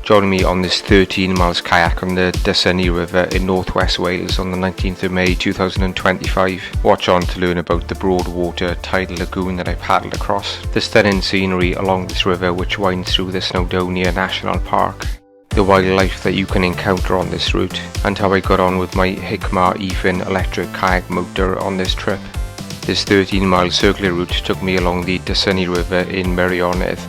Join me on this 13 miles kayak on the Dysynni River in northwest Wales on the 19th of May 2025. Watch on to learn about the Broadwater tidal lagoon that I paddled across, the stunning scenery along this river which winds through the Snowdonia National Park, the wildlife that you can encounter on this route, and how I got on with my Hiqmar eFin electric kayak motor on this trip. This 13-mile circular route took me along the Dysynni River in Merionydd.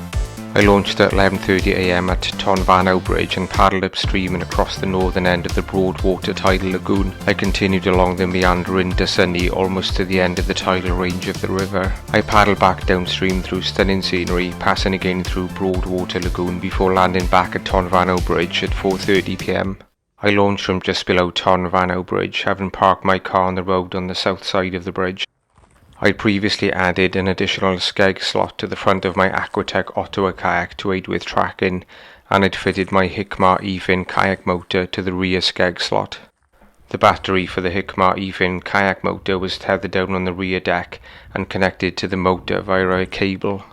I launched at 11:30 am at Tonfanau Bridge and paddled upstream and across the northern end of the Broadwater tidal lagoon. I continued along the meandering Dysynni almost to the end of the tidal range of the river. I paddled back downstream through stunning scenery, passing again through Broadwater lagoon before landing back at Tonfanau Bridge at 4:30 pm. I launched from just below Tonfanau Bridge, having parked my car on the road on the south side of the bridge. I'd previously added an additional skeg slot to the front of my Aquatec Ottawa kayak to aid with tracking, and I'd fitted my Hiqmar eFin kayak motor to the rear skeg slot. The battery for the Hiqmar eFin kayak motor was tethered down on the rear deck and connected to the motor via a cable.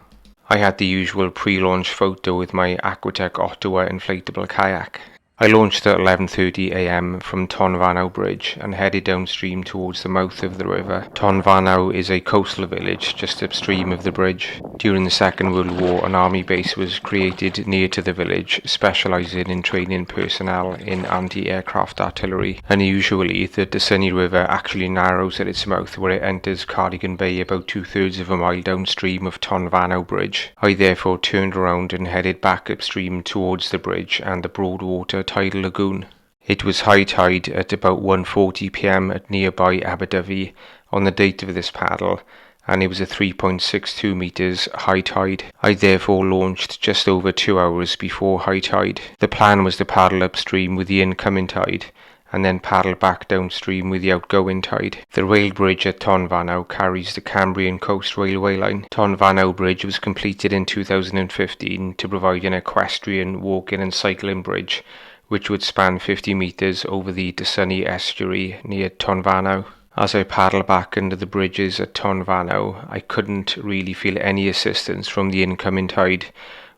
I had the usual pre-launch photo with my Aquatec Ottawa inflatable kayak. I launched at 11:30 am from Tonfanau Bridge and headed downstream towards the mouth of the river. Tonfanau is a coastal village just upstream of the bridge. During the Second World War, an army base was created near to the village, specialising in training personnel in anti-aircraft artillery. Unusually, the Dysynni River actually narrows at its mouth where it enters Cardigan Bay about 2/3 of a mile downstream of Tonfanau Bridge. I therefore turned around and headed back upstream towards the bridge and the Broadwater tidal lagoon. It was high tide at about 1:40 pm at nearby Aberdyfi on the date of this paddle, and it was a 3.62 meters high tide. I therefore launched just over 2 hours before high tide. The plan was to paddle upstream with the incoming tide and then paddle back downstream with the outgoing tide. The rail bridge at Tonfanau carries the Cambrian Coast Railway line. Tonfanau Bridge was completed in 2015 to provide an equestrian, walking and cycling bridge which would span 50 metres over the Dysynni estuary near Tonfanau. As I paddled back under the bridges at Tonfanau, I couldn't really feel any assistance from the incoming tide,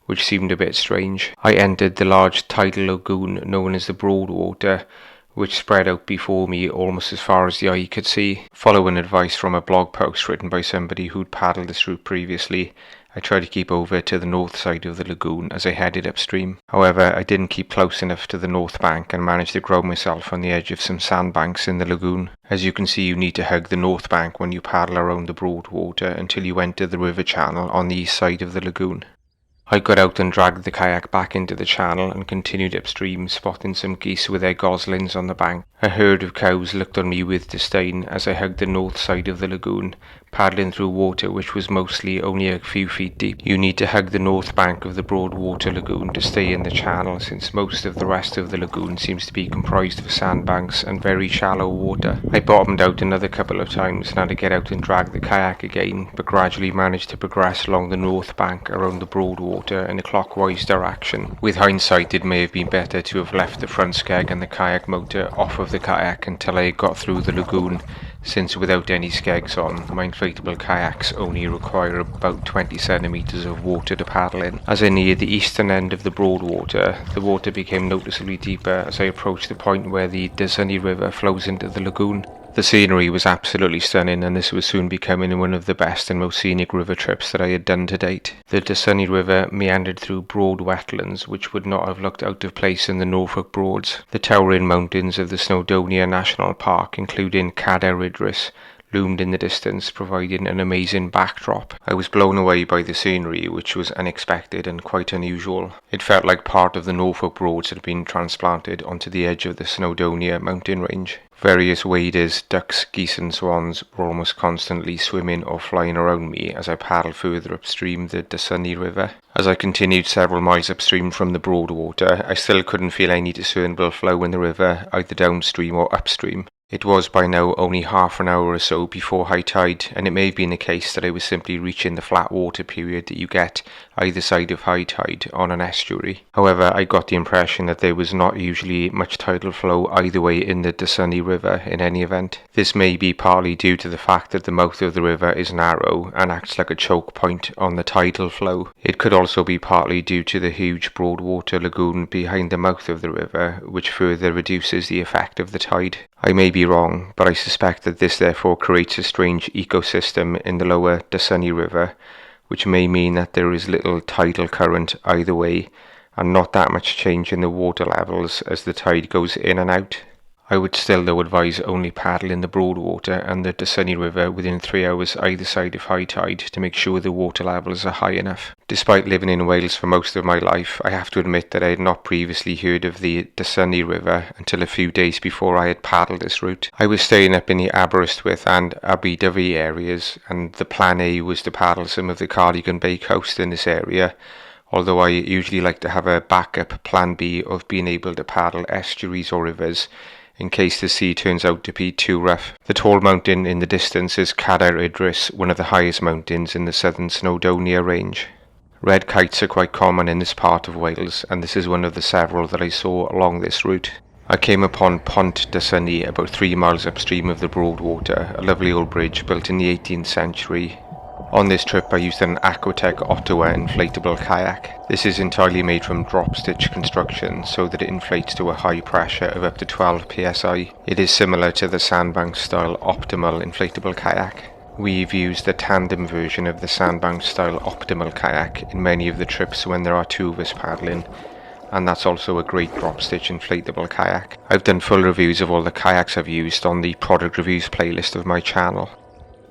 which seemed a bit strange. I entered the large tidal lagoon known as the Broadwater, which spread out before me almost as far as the eye could see. Following advice from a blog post written by somebody who'd paddled this route previously, I tried to keep over to the north side of the lagoon as I headed upstream. However, I didn't keep close enough to the north bank and managed to ground myself on the edge of some sandbanks in the lagoon. As you can see, you need to hug the north bank when you paddle around the Broadwater until you enter the river channel on the east side of the lagoon. I got out and dragged the kayak back into the channel and continued upstream, spotting some geese with their goslings on the bank. A herd of cows looked on me with disdain as I hugged the north side of the lagoon, paddling through water which was mostly only a few feet deep. You need to hug the north bank of the Broadwater lagoon to stay in the channel, since most of the rest of the lagoon seems to be comprised of sandbanks and very shallow water. I bottomed out another couple of times and had to get out and drag the kayak again, but gradually managed to progress along the north bank around the Broadwater in a clockwise direction. With hindsight, it may have been better to have left the front skeg and the kayak motor off of the kayak until I got through the lagoon, since without any skegs on, my inflatable kayaks only require about 20 centimeters of water to paddle in. As I neared the eastern end of the Broadwater, the water became noticeably deeper as I approached the point where the Dysynni River flows into the lagoon. The scenery was absolutely stunning, and this was soon becoming one of the best and most scenic river trips that I had done to date. The Dysynni River meandered through broad wetlands which would not have looked out of place in the Norfolk Broads. The towering mountains of the Snowdonia National Park, including Kayak, loomed in the distance, providing an amazing backdrop. I was blown away by the scenery, which was unexpected and quite unusual. It felt like part of the Norfolk Broads had been transplanted onto the edge of the Snowdonia mountain range. Various waders, ducks, geese and swans were almost constantly swimming or flying around me as I paddled further upstream the Dysynni River. As I continued several miles upstream from the Broadwater, I still couldn't feel any discernible flow in the river, either downstream or upstream. It was by now only half an hour or so before high tide, and it may have been the case that I was simply reaching the flat water period that you get either side of high tide on an estuary. However, I got the impression that there was not usually much tidal flow either way in the Dysynni River in any event. This may be partly due to the fact that the mouth of the river is narrow and acts like a choke point on the tidal flow. It could also be partly due to the huge Broadwater lagoon behind the mouth of the river, which further reduces the effect of the tide. I may be wrong, but I suspect that this therefore creates a strange ecosystem in the lower Dysynni River, which may mean that there is little tidal current either way, and not that much change in the water levels as the tide goes in and out. I would still though advise only paddling the Broadwater and the Dysynni River within 3 hours either side of high tide to make sure the water levels are high enough. Despite living in Wales for most of my life, I have to admit that I had not previously heard of the Dysynni River until a few days before I had paddled this route. I was staying up in the Aberystwyth and Aberdyfi areas, and the plan A was to paddle some of the Cardigan Bay coast in this area, although I usually like to have a backup plan B of being able to paddle estuaries or rivers in case the sea turns out to be too rough. The tall mountain in the distance is Cadair Idris, one of the highest mountains in the southern Snowdonia range. Red kites are quite common in this part of Wales, and this is one of the several that I saw along this route. I came upon Pont Dysynni about 3 miles upstream of the Broadwater, a lovely old bridge built in the 18th century. On this trip I used an Aquatec Ottawa inflatable kayak. This is entirely made from drop stitch construction so that it inflates to a high pressure of up to 12 psi. It is similar to the sandbank style optimal inflatable kayak. We've used the tandem version of the sandbank style optimal kayak in many of the trips when there are two of us paddling, and that's also a great drop stitch inflatable kayak. I've done full reviews of all the kayaks I've used on the product reviews playlist of my channel.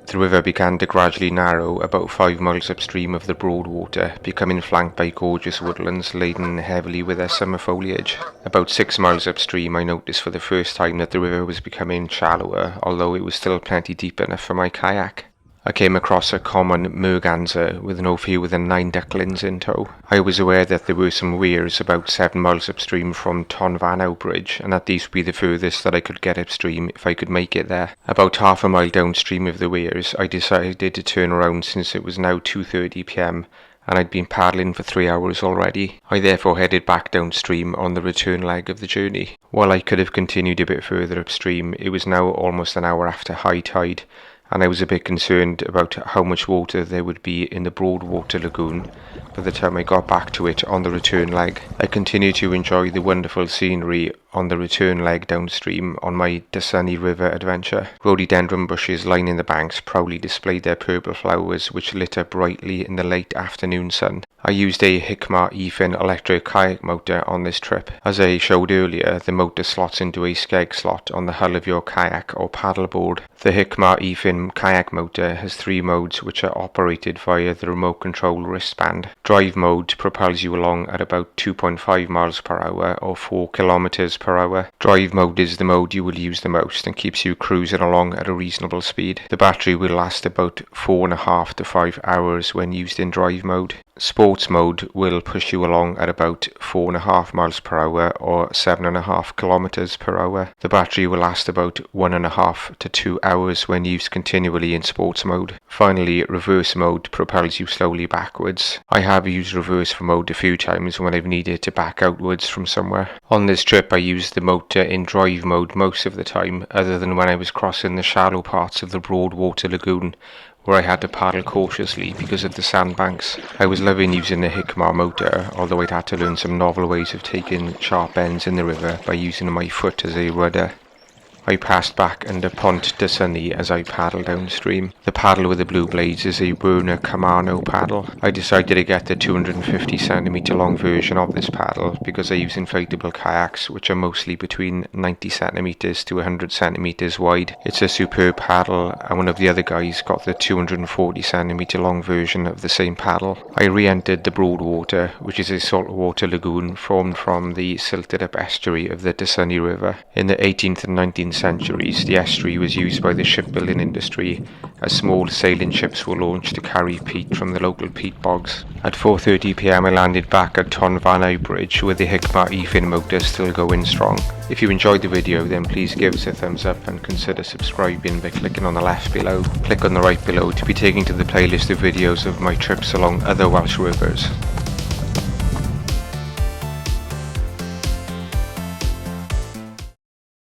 The river began to gradually narrow about 5 miles upstream of the Broadwater, becoming flanked by gorgeous woodlands laden heavily with their summer foliage. About 6 miles upstream I noticed for the first time that the river was becoming shallower, although it was still plenty deep enough for my kayak. I came across a common merganser with no fewer than 9 ducklings in tow. I was aware that there were some weirs about 7 miles upstream from Tonfanau Bridge, and that these would be the furthest that I could get upstream if I could make it there. About half a mile downstream of the weirs, I decided to turn around since it was now 2:30 p.m. and I'd been paddling for 3 hours already. I therefore headed back downstream on the return leg of the journey. While I could have continued a bit further upstream, it was now almost an hour after high tide, and I was a bit concerned about how much water there would be in the Broadwater lagoon by the time I got back to it on the return leg. I continued to enjoy the wonderful scenery on the return leg downstream on my Dysynni River adventure. Rhododendron bushes lining the banks proudly displayed their purple flowers, which lit up brightly in the late afternoon sun. I used a Hiqmar eFin electric kayak motor on this trip. As I showed earlier, the motor slots into a skeg slot on the hull of your kayak or paddleboard. The Hiqmar eFin kayak motor has 3 modes which are operated via the remote control wristband. Drive mode propels you along at about 2.5 miles per hour or 4 kilometers per hour. Drive mode is the mode you will use the most and keeps you cruising along at a reasonable speed. The battery will last about 4.5 to 5 hours when used in drive mode. Sports mode will push you along at about 4.5 miles per hour or 7.5 kilometers per hour. The battery will last about 1.5 to 2 hours when used continually in sports mode. Finally, reverse mode propels you slowly backwards. I have used reverse mode a few times when I've needed to back outwards from somewhere. On this trip I used the motor in drive mode most of the time, other than when I was crossing the shallow parts of the Broadwater lagoon, where I had to paddle cautiously because of the sandbanks. I was loving using the Hiqmar motor, although I'd had to learn some novel ways of taking sharp bends in the river by using my foot as a rudder. I passed back under Pont Dysynni as I paddled downstream. The paddle with the blue blades is a Werner Kamano paddle. I decided to get the 250cm long version of this paddle because I use inflatable kayaks which are mostly between 90cm to 100cm wide. It's a superb paddle, and one of the other guys got the 240cm long version of the same paddle. I re-entered the Broadwater, which is a saltwater lagoon formed from the silted up estuary of the Dysynni River. In the 18th and 19th centuries, the estuary was used by the shipbuilding industry as small sailing ships were launched to carry peat from the local peat bogs. At 4:30 p.m. I landed back at Tonfanau Bridge with the Hiqmar eFin motor still going strong. If you enjoyed the video, then please give us a thumbs up and consider subscribing by clicking on the left below. Click on the right below to be taken to the playlist of videos of my trips along other Welsh rivers.